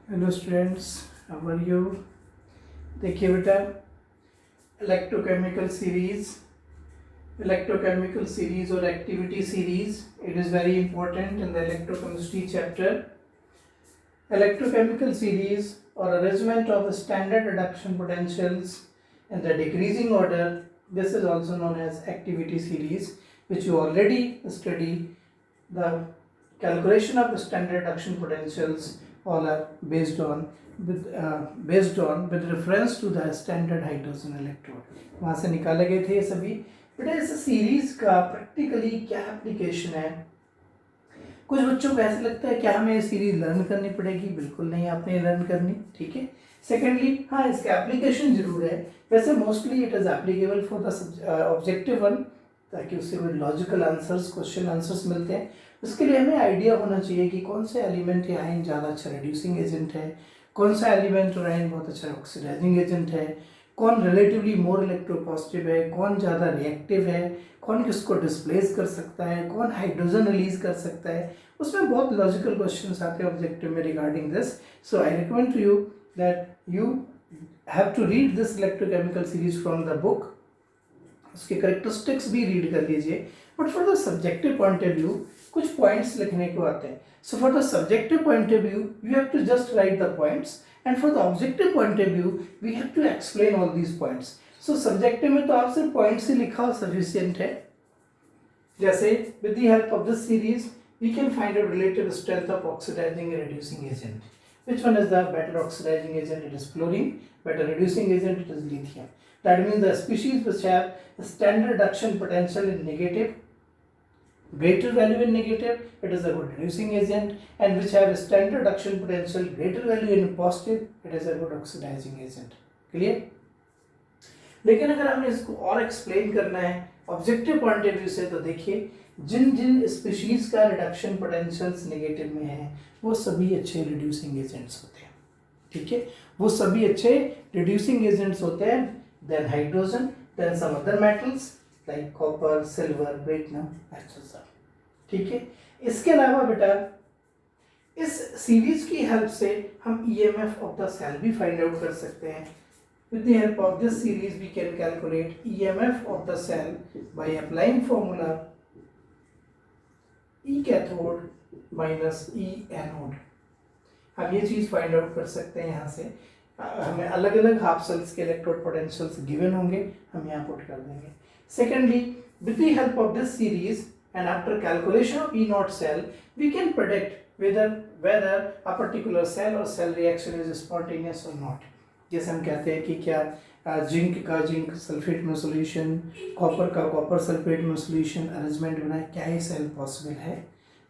Hello students, how are you. देखिए बेटा, electrochemical series और activity series, it is very important in the electrochemistry chapter. Electrochemical series or arrangement of standard reduction potentials in the decreasing order, this is also known as activity series, which you already study. The calculation of standard reduction potentials all are based on with reference to the standard hydrogen electrode. वहाँ से निकाले गए थे ये सभी. बेटा इस series का प्रैक्टिकली क्या एप्लीकेशन है? कुछ बच्चों को ऐसा लगता है क्या हमें ये सीरीज लर्न करनी पड़ेगी? बिल्कुल नहीं, आपने लर्न करनी. ठीक है. सेकेंडली, हाँ, इसका एप्लीकेशन जरूर है. वैसे mostly it is applicable for the objective one, ताकि उससे कोई लॉजिकल आंसर्स, क्वेश्चन आंसर्स मिलते हैं. उसके लिए हमें आइडिया होना चाहिए कि कौन सा एलिमेंट या आयन ज़्यादा अच्छा रिड्यूसिंग एजेंट है, कौन सा एलिमेंट और आयन बहुत अच्छा ऑक्सीडाइजिंग एजेंट है, कौन रिलेटिवली मोर इलेक्ट्रोपॉजिटिव है, कौन ज़्यादा रिएक्टिव है, कौन किसको डिस्प्लेस कर सकता है, कौन हाइड्रोजन रिलीज कर सकता है. उसमें बहुत लॉजिकल क्वेश्चंस आते हैं ऑब्जेक्टिव में regarding this. So I recommend to you that you have to read this electrochemical series from the book. उसके करेक्टरिस्टिक्स भी रीड कर लीजिए. But for the subjective point of view कुछ पॉइंट्स लिखने को आते हैं. So for the subjective point of view you have to just write the points, and for the objective point of view we have to explain all these points. So subjective में तो आप सिर्फ points ही लिखा हो sufficient है. जैसे with the help of this series we can find a relative strength of oxidizing and reducing agent. Which one is the better oxidizing agent? It is fluorine. Better reducing agent? It is lithium. That means the species which have a standard reduction potential in negative, greater value in negative, it is a good reducing agent, and which have a standard reduction potential greater value in positive, it is a good oxidizing agent. Clear? लेकिन अगर हमने इसको और explain करना है objective point of view से, तो देखिए जिन जिन स्पीशीज का रिडक्शन पोटेंशियल्स नेगेटिव में है वो सभी अच्छे रिड्यूसिंग एजेंट्स होते हैं. ठीक है, वो सभी अच्छे रिड्यूसिंग एजेंट्स होते हैं then hydrogen, then some other metals like copper, silver, platinum, etcetera. ठीक है. इसके अलावा बेटा इस सीरीज की हेल्प से हम ईएमएफ ऑफ द सेल भी फाइंड आउट कर सकते हैं. With the help of this series we can calculate EMF of the cell by applying formula E cathode minus E anode. हम ये चीज़ फाइंड आउट कर सकते हैं यहाँ से. हमें अलग अलग हाफ सेल्स के इलेक्ट्रोड पोटेंशियल्स गिवन होंगे, हम यहाँ पुट कर देंगे. Secondly, with the help of this series and after calculation of E naught cell we can predict whether a particular cell or cell reaction is spontaneous or not. जैसे हम कहते हैं कि क्या जिंक का जिंक सल्फेट में solution, copper का copper sulphate में सोल्यूशन अरेंजमेंट बनाए, क्या ये सेल पॉसिबल है,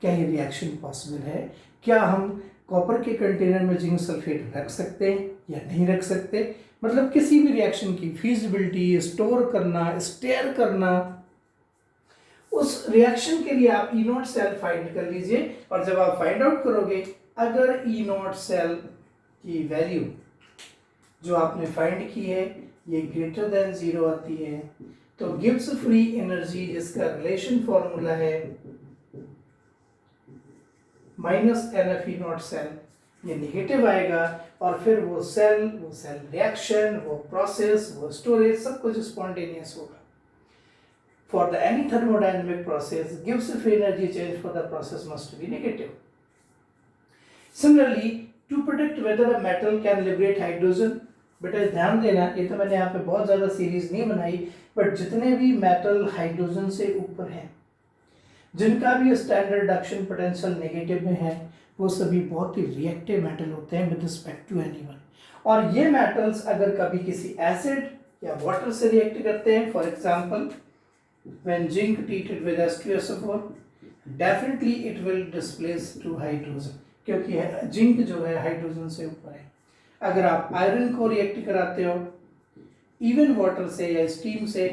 क्या ये रिएक्शन पॉसिबल है, क्या हम कॉपर के कंटेनर में जिंक सल्फेट रख सकते हैं या नहीं रख सकते. मतलब किसी भी रिएक्शन की फीजिबिलिटी, स्टोर करना, स्टेयर करना, उस रिएक्शन के लिए आप ई नॉट सेल फाइंड कर लीजिए. और जब आप फाइंड आउट करोगे अगर ई नॉट सेल की वैल्यू जो आपने फाइंड की है ये ग्रेटर देन 0 आती है, तो गिब्स फ्री एनर्जी जिसका रिलेशन फॉर्मूला है माइनस NF नॉट सेल, ये नेगेटिव आएगा. और फिर वो सेल रिएक्शन, वो प्रोसेस, वो स्टोरेज, सब कुछ स्पॉन्टेनियस होगा. For the any thermodynamic process Gibbs free energy change for the process must be negative. Similarly, to predict whether a metal can liberate hydrogen, बेटा ध्यान देना, ये तो मैंने यहाँ पे बहुत ज़्यादा सीरीज नहीं बनाई, बट जितने भी मेटल हाइड्रोजन से ऊपर हैं, जिनका भी स्टैंडर्ड रिडक्शन पोटेंशियल नेगेटिव में है, वो सभी बहुत ही रिएक्टिव मेटल होते हैं विद रिस्पेक्ट टू एनीवन. और ये मेटल्स अगर कभी किसी एसिड या वाटर से रिएक्ट करते हैं, for example when zinc treated with H2SO4 definitely it will displace two hydrogen, क्योंकि जिंक जो है हाइड्रोजन से ऊपर है. अगर आप आयरन को रिएक्ट कराते हो इवन वाटर से या स्टीम से,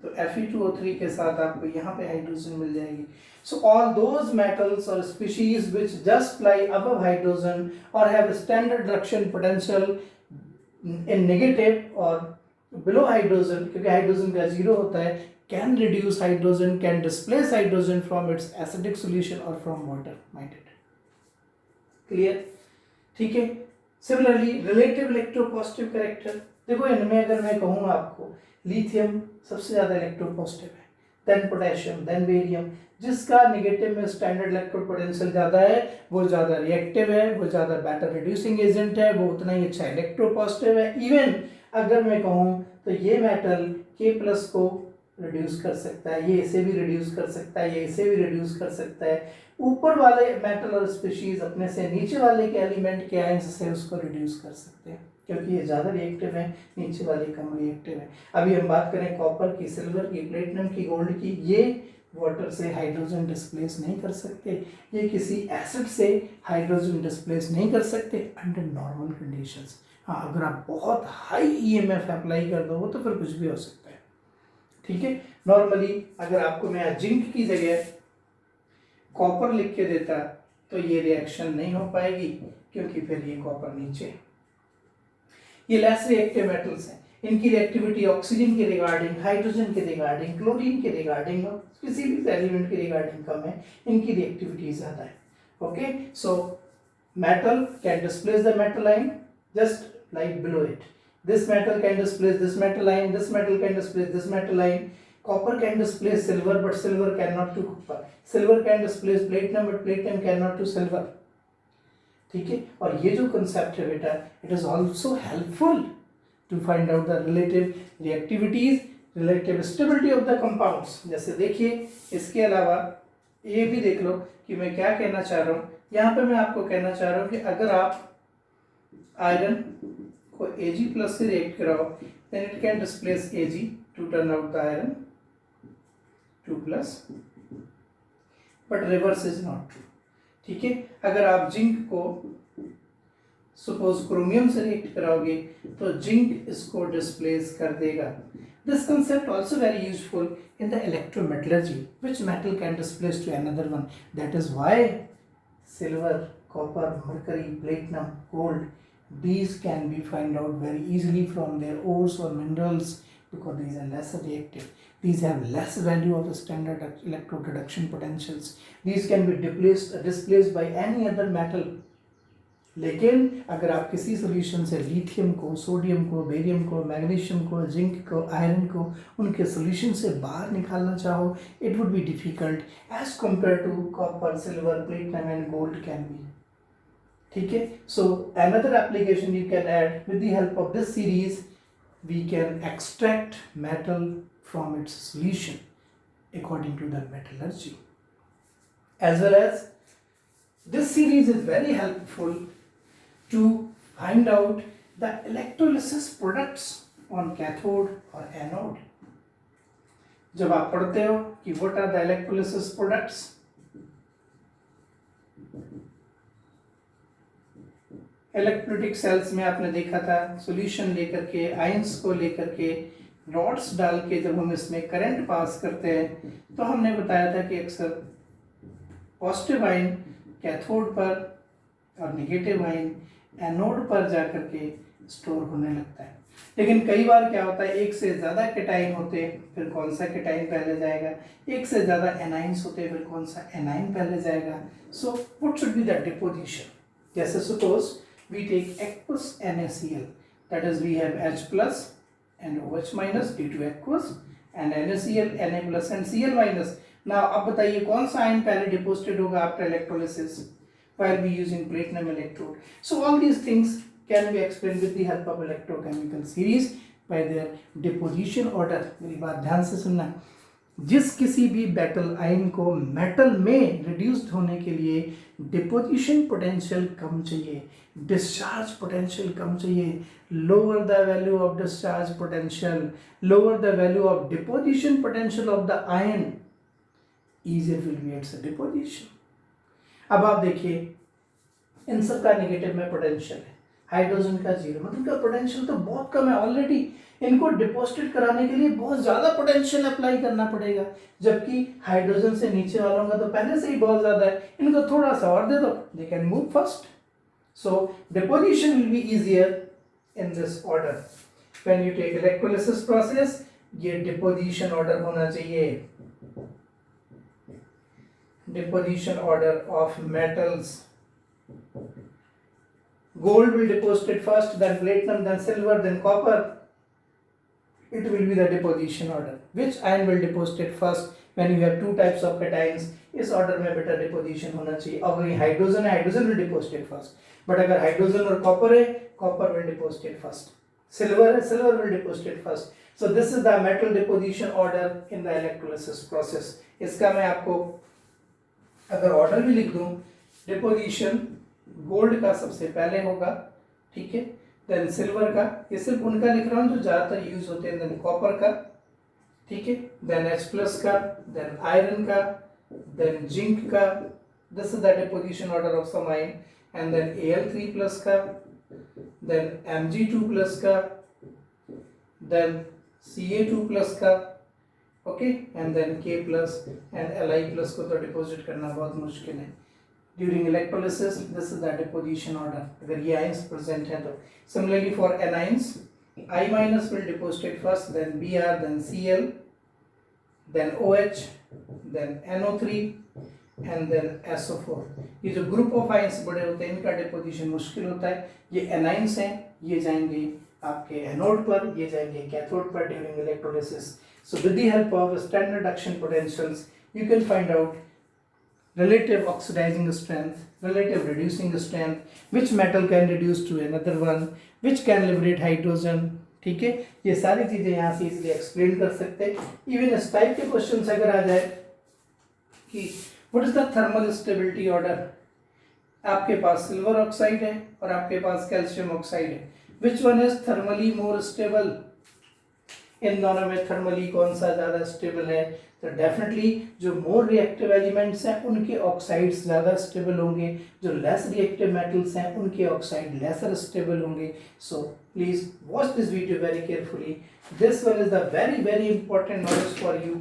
तो Fe2O3 के साथ आपको यहाँ पे हाइड्रोजन मिल जाएगी. सो ऑल दोज मेटल्स और species which just lie above hydrogen और have standard reduction potential in negative और बिलो हाइड्रोजन, क्योंकि हाइड्रोजन का 0 होता है, can reduce hydrogen, can displace hydrogen from its acidic solution और फ्रॉम वाटर. माइंडेड? क्लियर? ठीक है. सिमिलरली रिलेटिव इलेक्ट्रोपॉजिटिव कैरेक्टर, देखो इनमें अगर मैं कहूँ आपको लिथियम सबसे ज़्यादा इलेक्ट्रोपॉजिटिव है, देन पोटेशियम, देन बेरियम, जिसका नेगेटिव में स्टैंडर्ड इलेक्ट्रोड पोटेंशियल ज़्यादा है वो ज़्यादा रिएक्टिव है, वो ज़्यादा बेटर रिड्यूसिंग एजेंट है, वो उतना ही अच्छा इलेक्ट्रोपॉजिटिव है। इवन अगर मैं कहूँ तो ये मेटल K+ को रिड्यूस कर सकता है, ये इसे भी रिड्यूस कर सकता है, ये इसे भी रिड्यूस कर सकता है। ऊपर वाले मेटल और स्पीशीज अपने से नीचे वाले के एलिमेंट के आयंस से उसको रिड्यूस कर सकते हैं, क्योंकि ये ज़्यादा रिएक्टिव है, नीचे वाले कम रिएक्टिव है। अभी हम बात करें कॉपर की, सिल्वर की, प्लेटिनम की, गोल्ड की, ये वाटर से हाइड्रोजन डिस्प्लेस नहीं कर सकते, ये किसी एसिड से हाइड्रोजन डिस्प्लेस नहीं कर सकते अंडर नॉर्मल कंडीशंस। हाँ, अगर आप बहुत हाई EMF अप्लाई कर दो तो फिर कुछ भी हो सकता है, ठीक है। नॉर्मली अगर आपको मैं जिंक की जगह कॉपर लिख के देता तो ये रिएक्शन नहीं हो पाएगी, क्योंकि फिर ये कॉपर नीचे, ये लेस रिएक्टिव मेटल्स हैं, इनकी रिएक्टिविटी ऑक्सीजन के रिगार्डिंग, हाइड्रोजन के रिगार्डिंग, क्लोरीन के रिगार्डिंग, किसी भी एलिमेंट के रिगार्डिंग कम है, इनकी रिएक्टिविटी ज़्यादा है। Okay, so metal can displace the metal ion just like below it. This metal can displace this metal ion, this metal can displace this metal ion. Copper can displace silver, but silver cannot to copper. Silver can displace platinum, but platinum cannot to silver. ठीक है, और ये जो concept है बेटा, it is also helpful to find out the relative reactivities, relative stability of the compounds. जैसे देखिए, इसके अलावा ये भी देख लो कि मैं क्या कहना चाह रहा हूँ। यहाँ पे मैं आपको कहना चाह रहा हूँ कि अगर आप आयरन को Ag+ से रिएक्ट कराओ, then it can displace Ag to turn out the iron 2+, but reverse is not true, ठीक है। अगर आप जिंक को सपोज क्रोमियम से रिएक्ट कराओगे तो जिंक इसको डिस्प्लेस कर देगा। This concept also very useful in the electrometallurgy, which metal can displace to another one. That is why silver, copper, mercury, platinum, gold, these can be find out very easily from their ores or minerals, because these are less reactive. These have less value of standard electrode reduction potentials. These can be displaced by any other metal. लेकिन अगर आप किसी solution से lithium को, sodium को, barium को, magnesium को, zinc को, आयरन को उनके सोल्यूशन से बाहर निकालना चाहो, it would be difficult as compare to copper, silver, platinum and gold can be, ठीक है। So another application you can add with the help of this series, we can extract metal from its solution according to the metallurgy, as well as this series is very helpful to find out the electrolysis products on cathode or anode. जब आप पढ़ते हो कि what are the electrolysis products, electrolytic cells में आपने देखा था solution लेकर के, आयंस को लेकर के, रॉड्स डाल के जब हम इसमें करंट पास करते हैं तो हमने बताया था कि अक्सर पॉजिटिव आयन कैथोड पर और नेगेटिव आयन एनोड पर जाकर के स्टोर होने लगता है। लेकिन कई बार क्या होता है, एक से ज़्यादा केटाइन होते हैं, फिर कौन सा केटाइन पहले जाएगा, एक से ज़्यादा एनाइंस होते हैं, फिर कौन सा एनाइन पहले जाएगा। So what should be the deposition, जैसे suppose we take aqueous NaCl, that is we have H+ and OH- due to aqueous, and NaCl, Na+ and Cl-। now अब बताइए कौन सा आयन पहले डिपोजिटेड होगा after electrolysis while we using platinum electrode. So all these things can be explained with the help of electrochemical series by their deposition order. मेरी बात ध्यान से सुनना, जिस किसी भी मेटल आयन को मेटल में रिड्यूस्ड होने के लिए डिपोजिशन पोटेंशियल कम चाहिए, डिस्चार्ज पोटेंशियल कम चाहिए, lower the value of discharge potential, lower the value of deposition potential of the ion, easier will be its deposition. अब आप देखिए इन सब का नेगेटिव में पोटेंशियल है, हाइड्रोजन का 0, मतलब का पोटेंशियल तो बहुत कम है ऑलरेडी, इनको डिपॉजिट कराने के लिए बहुत ज़्यादा पोटेंशियल अप्लाई करना पड़ेगा, जबकि हाइड्रोजन से नीचे वालों का तो पहले से ही बहुत ज़्यादा है, इनको थोड़ा सा और दे दो, they can move first. So deposition will be easier in this order. When you take electrolysis process, ये डिपोजिशन ऑर्डर होना चाहिए, deposition order of metals gold will deposited first, then platinum, then silver, then copper. It will be the deposition order. Which ion will deposited first when you have two types of cations? इस order में बेटा deposition होना चाहिए. अगर hydrogen है, hydrogen will deposited first. But अगर hydrogen और copper है, copper will deposited first. Silver है, silver will deposited first. So this is the metal deposition order in the electrolysis process. इसका मैं आपको अगर ऑर्डर भी लिख दूं, डिपोजिशन गोल्ड का सबसे पहले होगा, ठीक है, देन सिल्वर का, ये सिर्फ उनका लिख रहा हूँ जो ज़्यादातर यूज होते हैं, देन कॉपर का, ठीक है, देन H प्लस का, देन आयरन का, देन जिंक का. This is the deposition order of some ion. And then Al3 plus का, देन Mg2 प्लस का, देन Ca2 प्लस का, okay, and then K plus and Li plus को तो deposit करना बहुत मुश्किल है. During electrolysis this is the deposition order अगर ये आयंस प्रेजेंट है तो. Similarly for anions, I minus will deposited first, then Br, then Cl, then OH, then NO3 and then SO4. ये जो ग्रुप ऑफ आयंस बड़े होते हैं इनका डिपोजिशन मुश्किल होता है. ये एनाइंस हैं, ये जाएंगे आपके एनोड पर, ये जाएंगे कैथोड पर during electrolysis. So with the help of standard reduction potentials, you can find out relative oxidizing strength, relative reducing strength, which metal can reduce to another one, which can liberate hydrogen. ठीक है, ये सारी चीजें यहाँ से easily explain कर सकते हैं. इवन इस टाइप के क्वेश्चन अगर आ जाए कि what is the thermal stability order, आपके पास सिल्वर ऑक्साइड है और आपके पास कैल्शियम ऑक्साइड है, which one is thermally more stable, इन दोनों में थर्मली कौन सा ज़्यादा स्टेबल है? तो डेफिनेटली जो मोर रिएक्टिव एलिमेंट्स हैं उनके ऑक्साइड्स ज़्यादा स्टेबल होंगे, जो लेस रिएक्टिव मेटल्स हैं उनके ऑक्साइड लेसर स्टेबल होंगे. So please watch this video very carefully. This one is the very very important knowledge for you.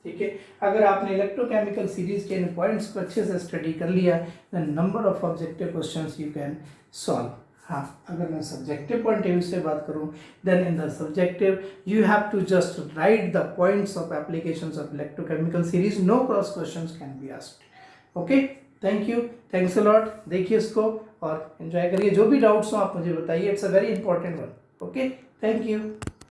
ठीक है, अगर आपने इलेक्ट्रोकेमिकल सीरीज के इन पॉइंट्स को अच्छे से स्टडी कर लिया, the number of objective questions you can solve. हाँ, अगर मैं सब्जेक्टिव पॉइंट ऑफ व्यू से बात करूँ, then in the subjective you have to just write the points of applications of electrochemical series. No cross questions can be asked. Okay, thank you, thanks a lot. देखिए इसको और enjoy करिए. जो भी doubts हो आप मुझे बताइए. It's a very important one. Okay, thank you.